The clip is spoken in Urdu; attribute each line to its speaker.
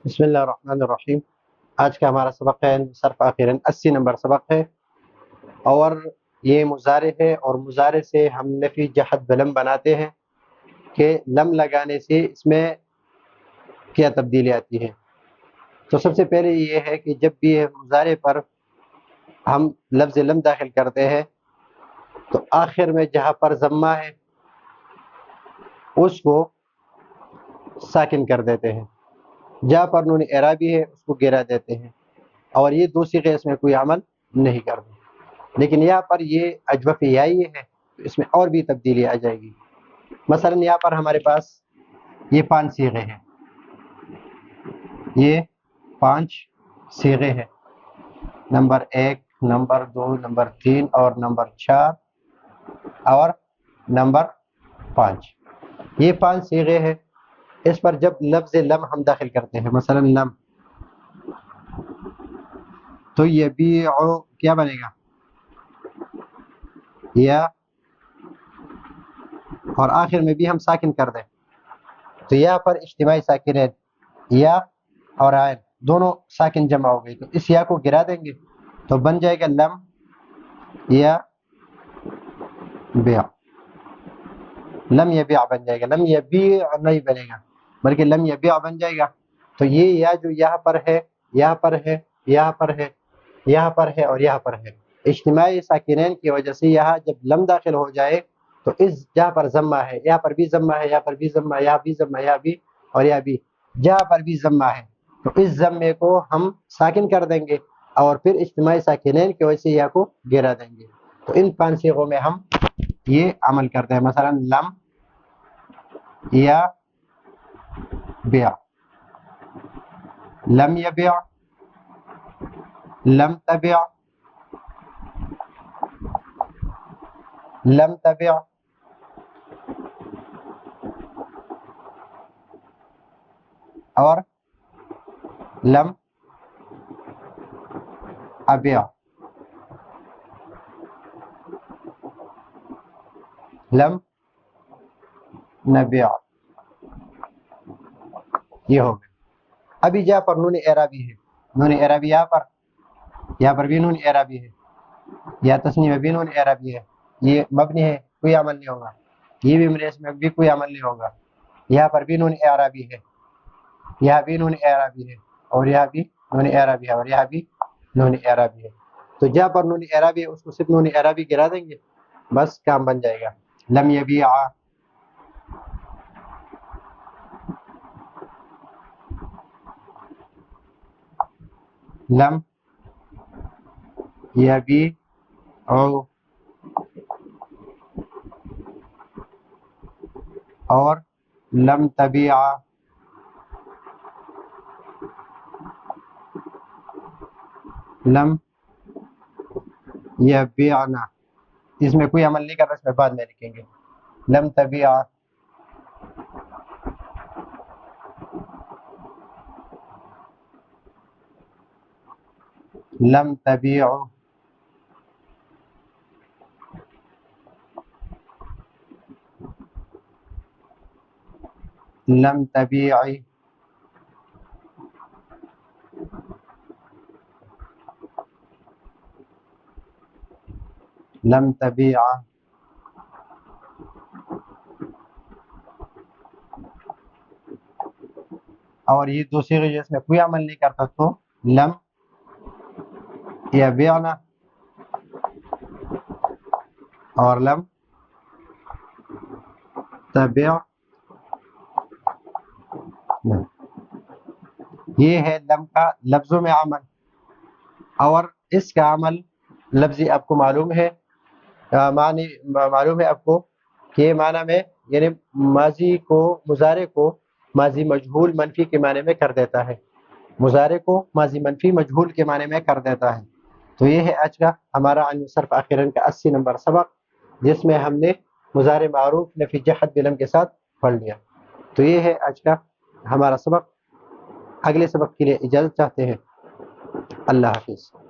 Speaker 1: بسم اللہ الرحمن الرحیم۔ آج کا ہمارا سبق ہے صرف آخراً 80 نمبر سبق ہے، اور یہ مضارع ہے، اور مضارع سے ہم نفی جہت بلم بناتے ہیں کہ لم لگانے سے اس میں کیا تبدیلی آتی ہے۔ تو سب سے پہلے یہ ہے کہ جب بھی مضارع پر ہم لفظ لم داخل کرتے ہیں تو آخر میں جہاں پر ضمہ ہے اس کو ساکن کر دیتے ہیں، جہاں پر نون اعرابی ہے اس کو گرا دیتے ہیں، اور یہ دو صیغے اس میں کوئی عمل نہیں کرتے۔ لیکن یہاں پر یہ اجوف یائی ہے تو اس میں اور بھی تبدیلی آ جائے گی۔ مثلا یہاں پر ہمارے پاس یہ 5 صیغے ہیں، یہ 5 صیغے ہیں، نمبر 1، نمبر 2، نمبر 3 اور نمبر 4 اور نمبر 5۔ یہ 5 صیغے ہیں۔ اس پر جب لفظ لم ہم داخل کرتے ہیں، مثلا لم، تو یبیع کیا بنے گا؟ یا، اور آخر میں بھی ہم ساکن کر دیں تو یہاں پر اجتماعی ساکن ہے، یا اور عین دونوں ساکن جمع ہو گئی، تو اس یا کو گرا دیں گے تو بن جائے گا لم یا بیع۔ لم یبیع بن جائے گا، لم یبیع نہیں بنے گا بلکہ لم یبیع بن جائے گا۔ تو یہ یا جو یہاں پر ہے، یہاں پر ہے، یہاں پر ہے، یہاں پر ہے اور یہاں پر ہے، اجتماعی ساکنین کی وجہ سے یہاں جب لم داخل ہو جائے تو اس جہاں پر ضمہ ہے، یہاں پر بھی ضمہ ہے، یہاں پر بھی ضمہ ہے، یہاں بھی ضمہ ہے، یہاں بھی اور یہاں بھی، جہاں پر بھی ضمہ ہے تو اس ضمے کو ہم ساکن کر دیں گے، اور پھر اجتماعی ساکنین کی وجہ سے یا کو گرا دیں گے۔ تو ان 5 صیغوں میں ہم یہ عمل کرتے ہیں، مثلا لم یا بیع، لم یبیع، لم تبیع، لم تبیع، اور لم ابیع، لم نبیع۔ یہ ہو گیا۔ ابھی جہاں پر نون اعرابی ہے، نون اعرابی یہاں پر بھی نون اعرابی ہے، یا تسنیہ میں بھی نون اعرابی ہے، یہ مبنی ہے، کوئی عمل نہیں ہوگا۔ یہ بھی مریض میں بھی کوئی عمل نہیں ہوگا۔ یہاں پر بھی نون اعرابی ہے، یہاں بھی نون اعرابی ہے، اور یہاں بھی نون اعرابی ہے، اور یہاں بھی نون اعرابی ہے۔ تو جہاں پر نون اعرابی ہے اس کو صرف نون اعرابی گرا دیں گے، بس کام بن جائے گا۔ لم یبیع، لم یبیع، اور لم تبیع، لم یبیعنا۔ اس میں کوئی عمل نہیں کر رہا، اس میں بعد میں لکھیں گے لم تبیع، لم تبیع، لم تبیعی، لم تبیع، اور یہ دو صیغے جس میں کوئی عمل نہیں کرتا تو لم یبیعنا اور لم تبیع۔ یہ ہے لم کا لفظوں میں عمل، اور اس کا عمل لفظی آپ کو معلوم ہے، معنی معلوم ہے آپ کو کہ معنی میں یعنی ماضی کو، مضارع کو ماضی مجہول منفی کے معنی میں کر دیتا ہے، مضارع کو ماضی منفی مجہول کے معنی میں کر دیتا ہے۔ تو یہ ہے آج کا ہمارا عن صرف آخراً کا 80 نمبر سبق، جس میں ہم نے مضارع معروف نفی جہت بلم کے ساتھ پڑھ لیا۔ تو یہ ہے آج کا ہمارا سبق۔ اگلے سبق کے لیے اجازت چاہتے ہیں۔ اللہ حافظ۔